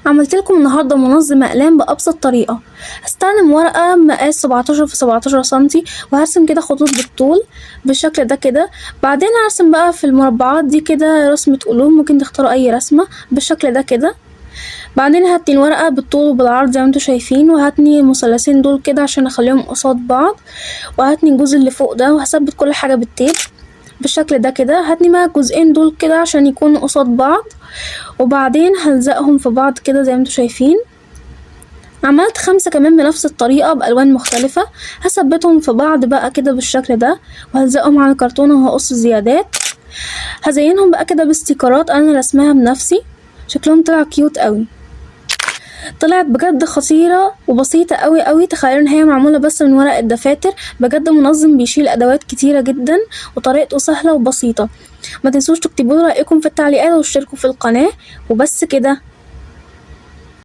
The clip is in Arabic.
عملت لكم النهارده منظم اقلام بابسط طريقه. هستخدم ورقه مقاس 17 في 17 سنتي، وهرسم كده خطوط بالطول بالشكل ده كده. بعدين هرسم بقى في المربعات دي كده رسمه قلوب، ممكن تختاروا اي رسمه بالشكل ده كده. بعدين هتني الورقه بالطول وبالعرض زي ما انتوا شايفين، وهتني المثلثين دول كده عشان اخليهم قصاد بعض، وهتني الجزء اللي فوق ده، وهثبت كل حاجه بالتيب بالشكل ده كده. هتني بقى الجزئين دول كده عشان يكونوا قصاد بعض، وبعدين هلزقهم في بعض كده زي ما انتوا شايفين. عملت 5 كمان بنفس الطريقة بألوان مختلفة، هثبتهم في بعض بقى كده بالشكل ده، وهلزقهم على الكرتونة وهقص زيادات. هزينهم بقى كده باستيكرات انا رسمها بنفسي، شكلهم طلع كيوت قوي. طلعت بجد خطيرة وبسيطة قوي. تخيلوا ان هي معمولة بس من ورق الدفاتر. بجد منظم بيشيل ادوات كتيرة جدا، وطريقته سهلة وبسيطة. ما تنسوش تكتبوا لي رأيكم في التعليقات واشتركوا في القناة. وبس كده.